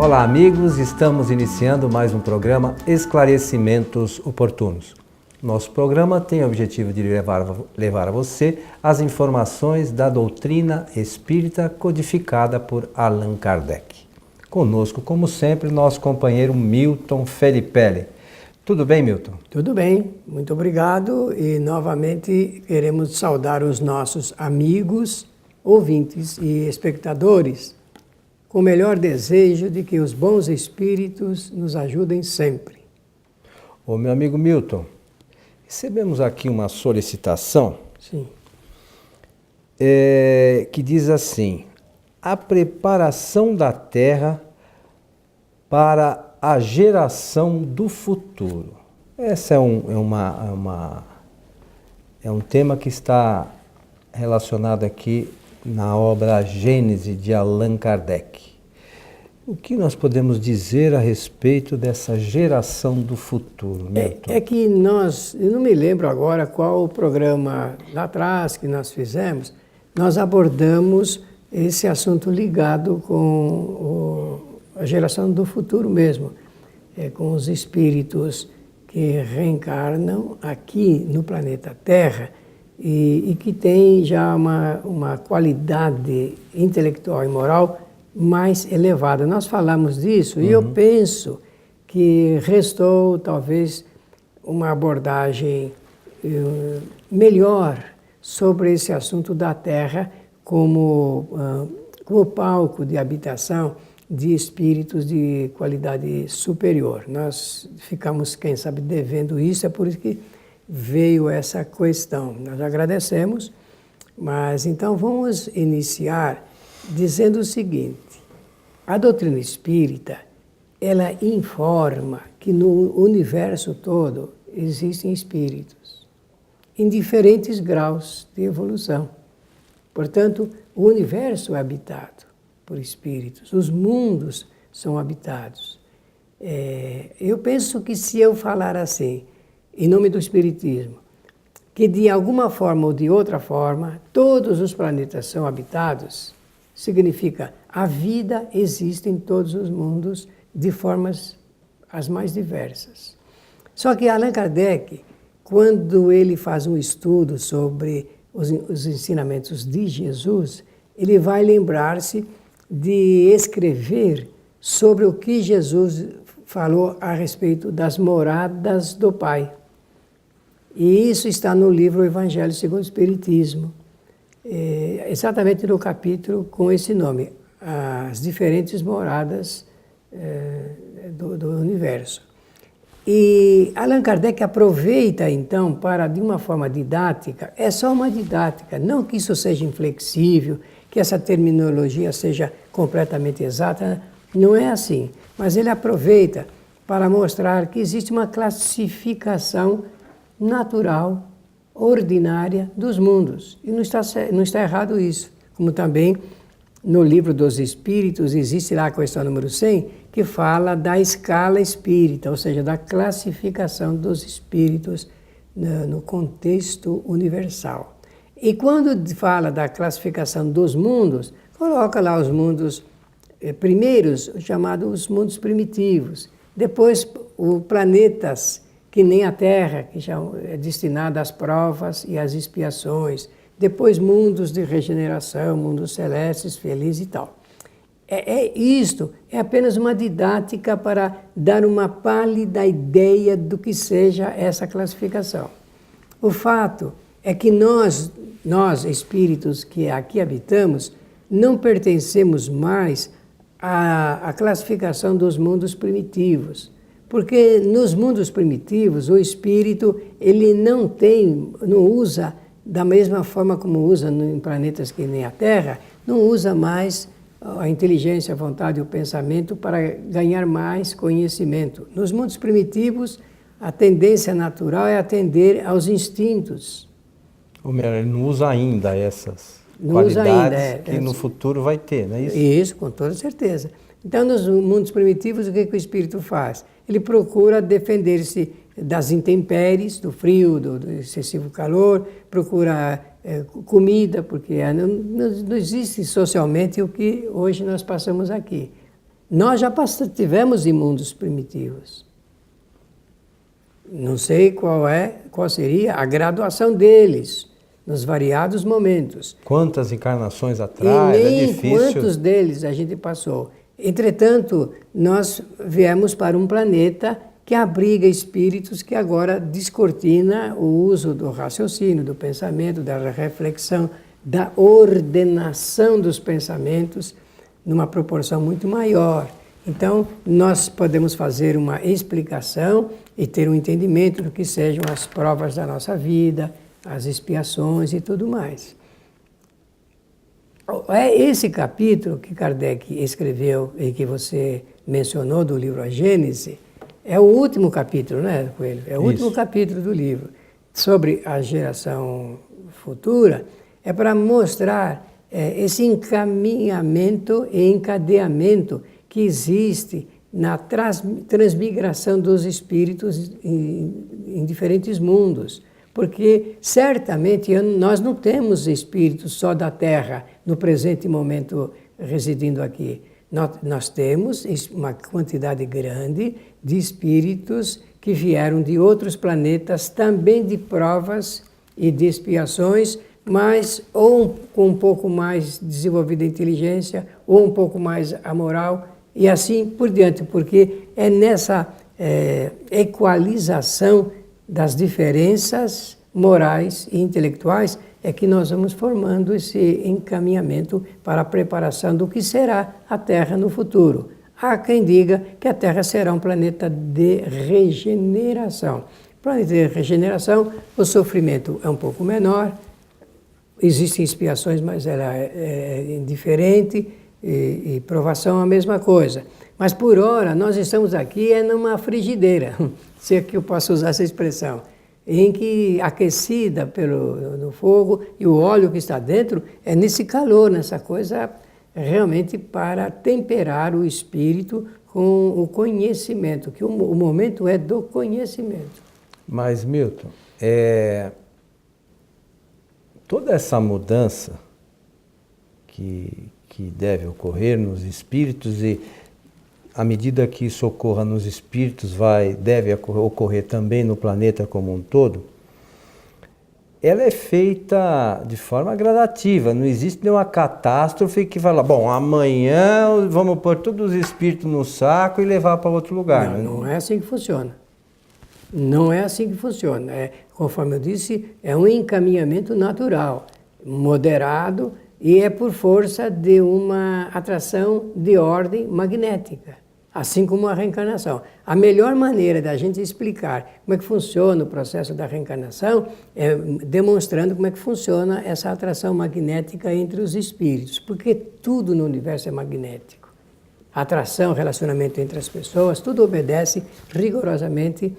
Olá amigos, estamos iniciando mais um programa Esclarecimentos Oportunos. Nosso programa tem o objetivo de levar a você as informações da doutrina espírita codificada por Allan Kardec. Conosco, como sempre, nosso companheiro Milton Felipelli. Tudo bem, Milton? Tudo bem, muito obrigado e novamente queremos saudar os nossos amigos, ouvintes e espectadores com o melhor desejo de que os bons espíritos nos ajudem sempre. Ô meu amigo Milton, recebemos aqui uma solicitação. Sim. Que diz assim: a preparação da Terra para a geração do futuro. Esse é um tema que está relacionado aqui na obra Gênese de Allan Kardec. O que nós podemos dizer a respeito dessa geração do futuro, Milton? É que eu não me lembro agora qual o programa lá atrás que nós fizemos, nós abordamos esse assunto ligado com a geração do futuro mesmo, com os espíritos que reencarnam aqui no planeta Terra e que têm já uma qualidade intelectual e moral mais elevada. Nós falamos disso e eu penso que restou talvez uma abordagem melhor sobre esse assunto da Terra como palco de habitação de espíritos de qualidade superior. Nós ficamos, quem sabe, devendo isso, é por isso que veio essa questão. Nós agradecemos, mas então vamos iniciar dizendo o seguinte: a doutrina espírita, ela informa que no universo todo existem espíritos em diferentes graus de evolução. Portanto, o universo é habitado por espíritos, os mundos são habitados. Eu penso que se eu falar assim, em nome do Espiritismo, que de alguma forma ou de outra forma, todos os planetas são habitados, significa a vida existe em todos os mundos de formas as mais diversas. Só que Allan Kardec, quando ele faz um estudo sobre os ensinamentos de Jesus, ele vai lembrar-se de escrever sobre o que Jesus falou a respeito das moradas do Pai. E isso está no livro Evangelho segundo o Espiritismo, exatamente no capítulo com esse nome, as diferentes moradas do universo. E Allan Kardec aproveita então para, de uma forma didática, é só uma didática, não que isso seja inflexível, que essa terminologia seja completamente exata, não é assim. Mas ele aproveita para mostrar que existe uma classificação natural, ordinária dos mundos. E não está errado isso. Como também no livro dos Espíritos existe lá a questão número 100, que fala da escala espírita, ou seja, da classificação dos espíritos no contexto universal. E quando fala da classificação dos mundos, coloca lá os mundos primeiros, chamados mundos primitivos. Depois, os planetas que nem a Terra, que já é destinada às provas e às expiações. Depois, mundos de regeneração, mundos celestes, felizes e tal. Isto é apenas uma didática para dar uma pálida ideia do que seja essa classificação. O fato é que nós espíritos que aqui habitamos, não pertencemos mais à classificação dos mundos primitivos. Porque nos mundos primitivos, o espírito ele não usa da mesma forma como usa em planetas que nem a Terra, não usa mais a inteligência, a vontade e o pensamento para ganhar mais conhecimento. Nos mundos primitivos, a tendência natural é atender aos instintos. Ele não usa ainda essas qualidades que no futuro vai ter, não é isso? Isso, com toda certeza. Então, nos mundos primitivos, o que o espírito faz? Ele procura defender-se das intempéries, do frio, do excessivo calor, procura comida, porque não existe socialmente o que hoje nós passamos aqui. Nós já tivemos em mundos primitivos. Não sei qual seria a graduação deles, nos variados momentos. Quantas encarnações atrás, e nem é difícil. Quantos deles a gente passou. Entretanto, nós viemos para um planeta que abriga espíritos que agora descortina o uso do raciocínio, do pensamento, da reflexão, da ordenação dos pensamentos numa proporção muito maior. Então, nós podemos fazer uma explicação e ter um entendimento do que sejam as provas da nossa vida, as expiações e tudo mais. É esse capítulo que Kardec escreveu e que você mencionou do livro A Gênese, é o último capítulo, né, Coelho? É o último capítulo do livro. Sobre a geração futura, é para mostrar esse encaminhamento e encadeamento que existe na transmigração dos espíritos em diferentes mundos. Porque, certamente, nós não temos espíritos só da Terra, no presente momento, residindo aqui. Nós temos uma quantidade grande de espíritos que vieram de outros planetas, também de provas e de expiações, mas ou com um pouco mais desenvolvida inteligência, ou um pouco mais a moral, e assim por diante, porque é nessa equalização das diferenças morais e intelectuais é que nós vamos formando esse encaminhamento para a preparação do que será a Terra no futuro. Há quem diga que a Terra será um planeta de regeneração. Planeta de regeneração, o sofrimento é um pouco menor, existem expiações, mas ela é indiferente, e provação é a mesma coisa. Mas por hora nós estamos aqui numa frigideira, se é que eu posso usar essa expressão, em que aquecida no fogo e o óleo que está dentro é nesse calor, nessa coisa realmente para temperar o espírito com o conhecimento, que o momento é do conhecimento. Mas, Milton, toda essa mudança que deve ocorrer nos espíritos e à medida que isso ocorra nos espíritos, deve ocorrer também no planeta como um todo, ela é feita de forma gradativa, não existe nenhuma catástrofe que fala, bom, amanhã vamos pôr todos os espíritos no saco e levar para outro lugar. Não é assim que funciona. Não é assim que funciona. Conforme eu disse, é um encaminhamento natural, moderado, e é por força de uma atração de ordem magnética, assim como a reencarnação. A melhor maneira da gente explicar como é que funciona o processo da reencarnação é demonstrando como é que funciona essa atração magnética entre os espíritos, porque tudo no universo é magnético. A atração, o relacionamento entre as pessoas, tudo obedece rigorosamente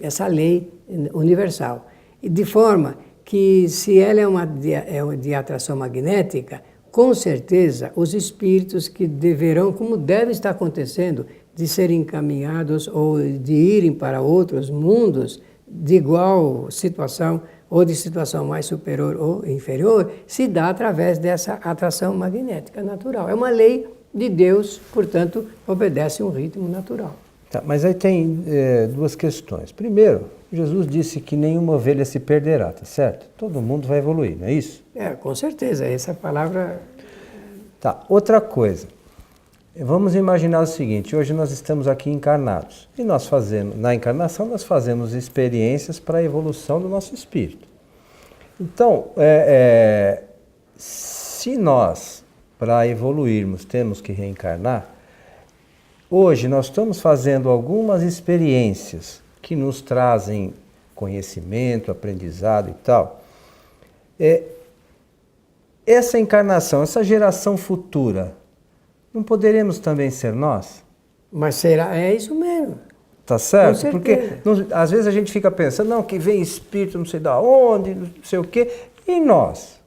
essa lei universal. E de forma que se ela é de atração magnética, com certeza os espíritos que deverão, como deve estar acontecendo, de serem encaminhados ou de irem para outros mundos de igual situação ou de situação mais superior ou inferior, se dá através dessa atração magnética natural. É uma lei de Deus, portanto, obedece um ritmo natural. Tá, mas aí tem duas questões. Primeiro, Jesus disse que nenhuma ovelha se perderá, tá certo? Todo mundo vai evoluir, não é isso? Com certeza, essa palavra... Tá, outra coisa. Vamos imaginar o seguinte, hoje nós estamos aqui encarnados. E na encarnação nós fazemos experiências para a evolução do nosso espírito. Então, se nós, para evoluirmos, temos que reencarnar, hoje nós estamos fazendo algumas experiências que nos trazem conhecimento, aprendizado e tal. Essa encarnação, essa geração futura, não poderemos também ser nós? Mas será? É isso mesmo. Tá certo? Com Porque certeza. às vezes a gente fica pensando, não, que vem espírito não sei da onde, não sei o quê, e nós?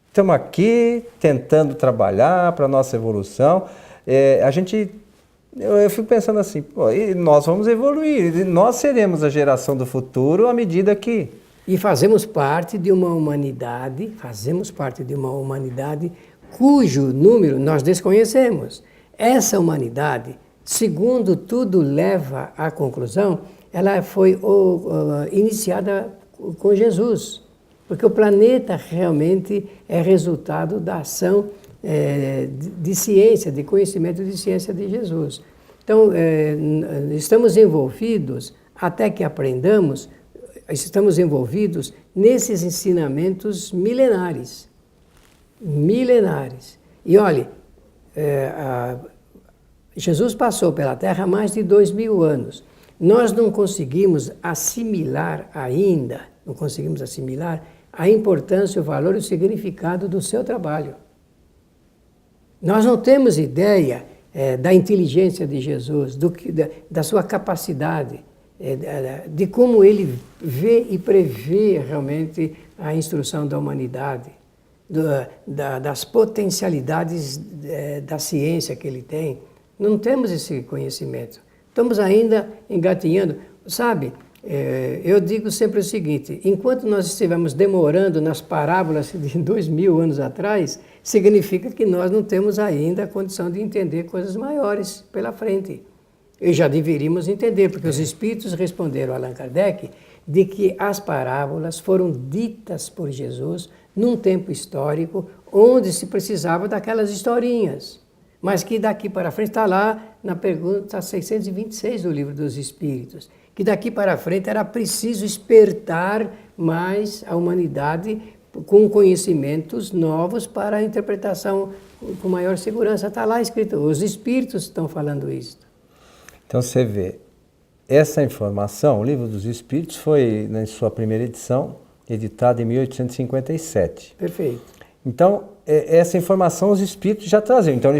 Estamos aqui tentando trabalhar para a nossa evolução. Eu fico pensando assim, pô, e nós vamos evoluir, e nós seremos a geração do futuro à medida que... E fazemos parte de uma humanidade, cujo número nós desconhecemos. essa humanidade, segundo tudo leva à conclusão, ela foi iniciada com Jesus. Porque o planeta realmente é resultado da ação de ciência, de conhecimento de ciência de Jesus. Então, estamos envolvidos, até que aprendamos, estamos envolvidos nesses ensinamentos milenares. Milenares. E olhe, Jesus passou pela Terra há mais de 2000 anos. Nós não conseguimos assimilar ainda, a importância, o valor e o significado do seu trabalho. Nós não temos ideia da inteligência de Jesus, da sua capacidade, de como ele vê e prevê realmente a instrução da humanidade, das potencialidades da ciência que ele tem. Não temos esse conhecimento. Estamos ainda engatinhando. Sabe, eu digo sempre o seguinte, enquanto nós estivermos demorando nas parábolas de 2000 anos atrás, significa que nós não temos ainda a condição de entender coisas maiores pela frente. E já deveríamos entender, porque os espíritos responderam a Allan Kardec de que as parábolas foram ditas por Jesus num tempo histórico onde se precisava daquelas historinhas. Mas que daqui para frente está lá na pergunta 626 do Livro dos Espíritos, que daqui para frente era preciso espertar mais a humanidade com conhecimentos novos para a interpretação com maior segurança. Está lá escrito, os Espíritos estão falando isso. Então você vê, essa informação, o Livro dos Espíritos foi, na sua primeira edição, editado em 1857. Perfeito. Então, essa informação os espíritos já traziam. Então,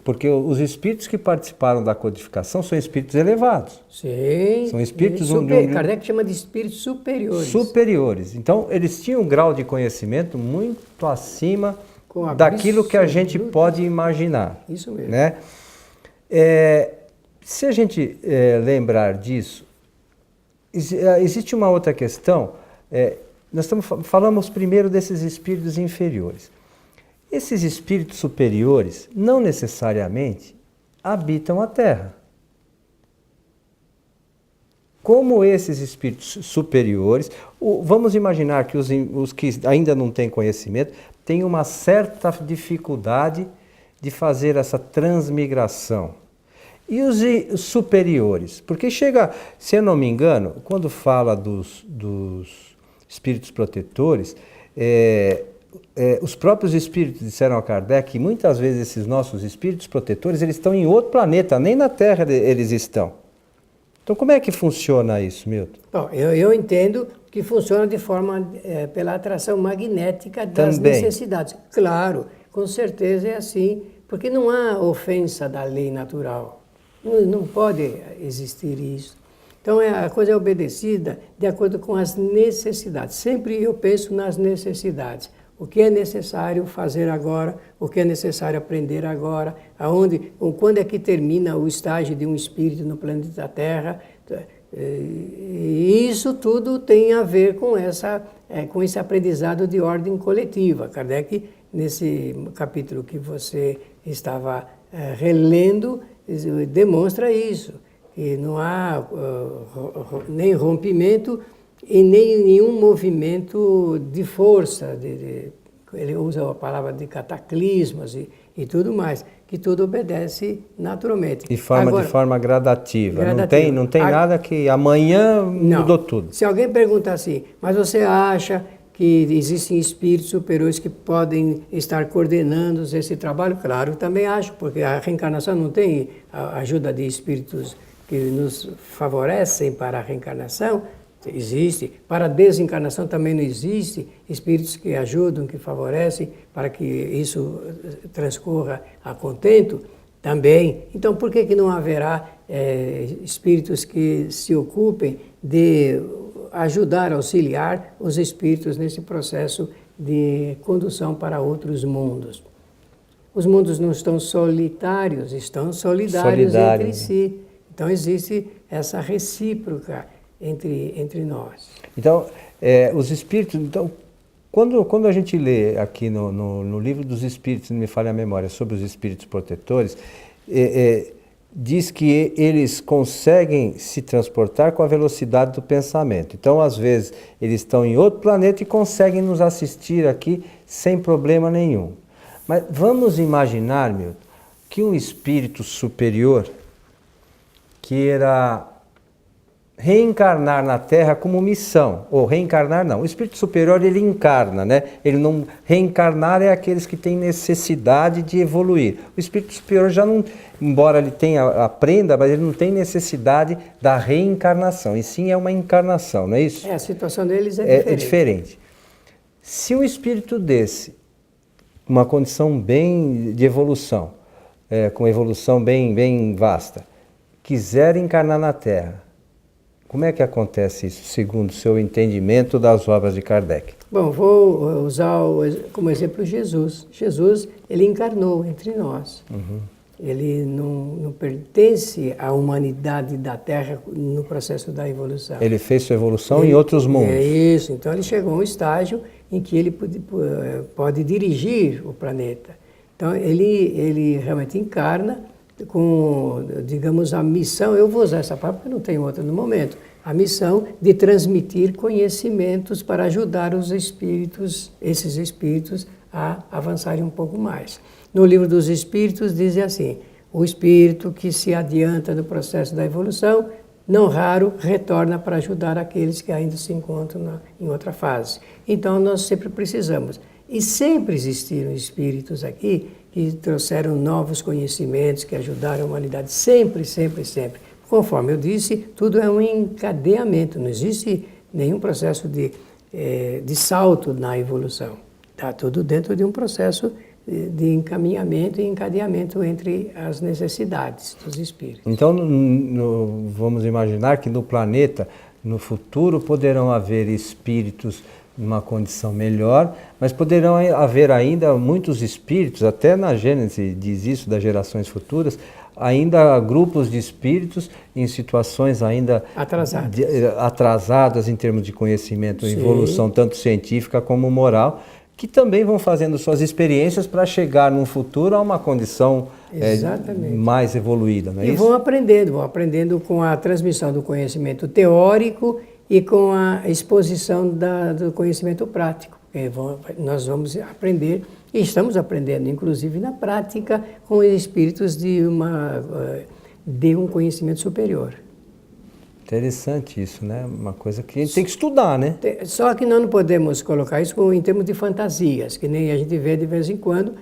porque os espíritos que participaram da codificação são espíritos elevados. Sim. São espíritos... Kardec chama de espíritos superiores. Superiores. Então, eles tinham um grau de conhecimento muito acima daquilo que a gente pode imaginar. Isso mesmo. Né? Se a gente lembrar disso, existe uma outra questão... Nós falamos primeiro desses espíritos inferiores. Esses espíritos superiores não necessariamente habitam a Terra. Como esses espíritos superiores, vamos imaginar que os que ainda não têm conhecimento têm uma certa dificuldade de fazer essa transmigração. E os superiores? Porque chega, se eu não me engano, quando fala dos espíritos protetores, os próprios espíritos disseram a Kardec que muitas vezes esses nossos espíritos protetores eles estão em outro planeta, nem na Terra eles estão. Então como é que funciona isso, Milton? Bom, eu entendo que funciona de forma pela atração magnética das Também. necessidades. Claro, com certeza é assim, porque não há ofensa da lei natural. Não pode existir isso. Então, a coisa é obedecida de acordo com as necessidades. Sempre eu penso nas necessidades. O que é necessário fazer agora, o que é necessário aprender agora, quando é que termina o estágio de um espírito no planeta Terra. E isso tudo tem a ver com esse aprendizado de ordem coletiva. Kardec, nesse capítulo que você estava relendo, demonstra isso. E não há nem rompimento e nem nenhum movimento de força. Ele usa a palavra de cataclismas e tudo mais, que tudo obedece naturalmente. De forma gradativa. Não tem nada que amanhã mudou tudo. Se alguém perguntar assim, mas você acha que existem espíritos superiores que podem estar coordenando esse trabalho? Claro, também acho, porque a reencarnação não tem a ajuda de espíritos que nos favorecem para a reencarnação, existe. Para a desencarnação também não existe espíritos que ajudam, que favorecem para que isso transcorra a contento também. Então, por que não haverá espíritos que se ocupem de ajudar, auxiliar os espíritos nesse processo de condução para outros mundos? Os mundos não estão solitários, estão solidários entre si. Então, existe essa recíproca entre nós. Então, os espíritos... Então, quando a gente lê aqui no Livro dos Espíritos, não me falha a memória, sobre os espíritos protetores, diz que eles conseguem se transportar com a velocidade do pensamento. Então, às vezes, eles estão em outro planeta e conseguem nos assistir aqui sem problema nenhum. Mas vamos imaginar, Milton, que um espírito superior queira reencarnar na Terra como missão, ou reencarnar não, o espírito superior ele encarna, né? Ele não, reencarnar é aqueles que têm necessidade de evoluir. O espírito superior já não, embora ele tenha, aprenda, mas ele não tem necessidade da reencarnação, e sim é uma encarnação, não é isso? A situação deles é diferente. É diferente. Se um espírito desse, uma condição bem de evolução, com evolução bem vasta, quiser encarnar na Terra, como é que acontece isso, segundo o seu entendimento das obras de Kardec? Bom, vou usar como exemplo Jesus. Jesus, ele encarnou entre nós. Uhum. Ele não pertence à humanidade da Terra no processo da evolução. Ele fez sua evolução em outros mundos. É isso, então ele chegou a um estágio em que ele pode dirigir o planeta. Então ele realmente encarna com, digamos, a missão, eu vou usar essa palavra porque não tenho outra no momento, a missão de transmitir conhecimentos para ajudar os espíritos, esses espíritos, a avançarem um pouco mais. No livro dos Espíritos diz assim, o espírito que se adianta no processo da evolução, não raro, retorna para ajudar aqueles que ainda se encontram em outra fase. Então nós sempre precisamos, e sempre existiram espíritos aqui que trouxeram novos conhecimentos, que ajudaram a humanidade, sempre, sempre, sempre. Conforme eu disse, tudo é um encadeamento, não existe nenhum processo de salto na evolução. Está tudo dentro de um processo de encaminhamento e encadeamento entre as necessidades dos espíritos. Então, vamos imaginar que no planeta, no futuro, poderão haver espíritos numa condição melhor, mas poderão haver ainda muitos espíritos, até na Gênesis diz isso, das gerações futuras, ainda grupos de espíritos em situações ainda atrasadas em termos de conhecimento, Sim. Evolução tanto científica como moral, que também vão fazendo suas experiências para chegar num futuro a uma condição mais evoluída, não é isso? E vão aprendendo com a transmissão do conhecimento teórico e com a exposição do conhecimento prático. Nós vamos aprender, e estamos aprendendo, inclusive na prática, com espíritos de um conhecimento superior. Interessante isso, né? Uma coisa que a gente tem que estudar, né? Só que nós não podemos colocar isso em termos de fantasias, que nem a gente vê de vez em quando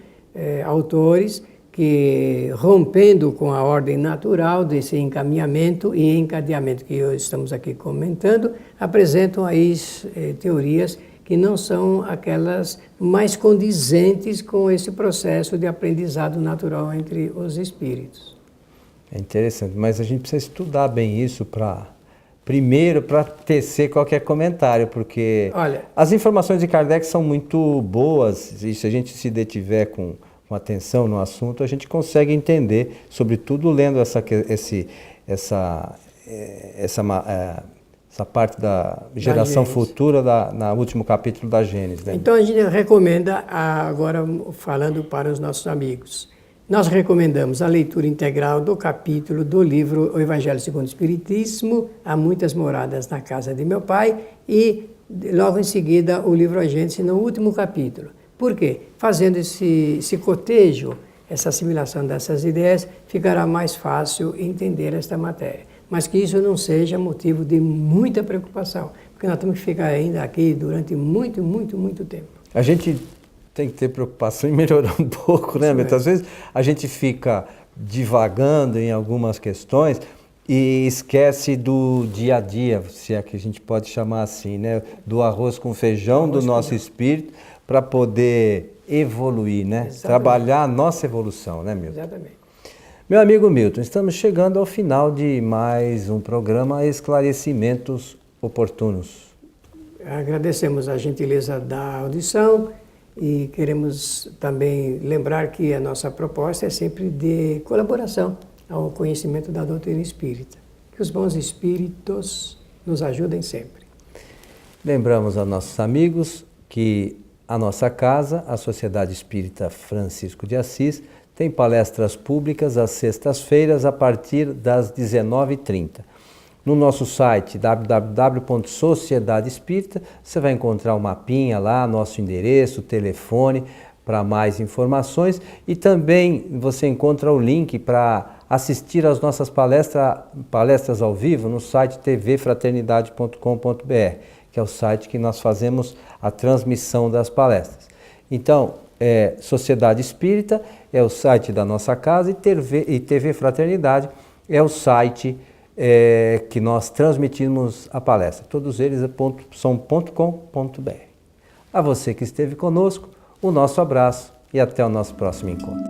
autores que, rompendo com a ordem natural desse encaminhamento e encadeamento que estamos aqui comentando, apresentam aí teorias que não são aquelas mais condizentes com esse processo de aprendizado natural entre os espíritos. É interessante, mas a gente precisa estudar bem isso primeiro para tecer qualquer comentário, porque as informações de Kardec são muito boas, e se a gente se detiver com atenção no assunto, a gente consegue entender, sobretudo lendo essa parte da geração futura no último capítulo da Gênesis. Né? Então a gente recomenda, agora falando para os nossos amigos, nós recomendamos a leitura integral do capítulo do livro O Evangelho segundo o Espiritismo, Há Muitas Moradas na Casa de Meu Pai, e logo em seguida o livro A Gênese no último capítulo. Por quê? Fazendo esse cotejo, essa assimilação dessas ideias, ficará mais fácil entender esta matéria. Mas que isso não seja motivo de muita preocupação, porque nós temos que ficar ainda aqui durante muito, muito, muito tempo. A gente tem que ter preocupação em melhorar um pouco, né? Muitas vezes a gente fica divagando em algumas questões e esquece do dia a dia, se é que a gente pode chamar assim, né? Do arroz com feijão do nosso espírito, para poder evoluir, né? Exatamente. Trabalhar a nossa evolução, né, Milton? Exatamente. Meu amigo Milton, estamos chegando ao final de mais um programa Esclarecimentos Oportunos. Agradecemos a gentileza da audição e queremos também lembrar que a nossa proposta é sempre de colaboração ao conhecimento da doutrina espírita. Que os bons espíritos nos ajudem sempre. Lembramos a nossos amigos que a nossa casa, a Sociedade Espírita Francisco de Assis, Tem palestras públicas às sextas-feiras a partir das 19h30. No nosso site www.Sociedade Espírita, você vai encontrar o mapinha lá, nosso endereço, telefone para mais informações, e também você encontra o link para assistir às nossas palestras ao vivo no site tvfraternidade.com.br, que é o site que nós fazemos a transmissão das palestras. Então, Sociedade Espírita é o site da nossa casa, e TV Fraternidade é o site que nós transmitimos a palestra. Todos eles são .com.br. A você que esteve conosco, o nosso abraço e até o nosso próximo encontro.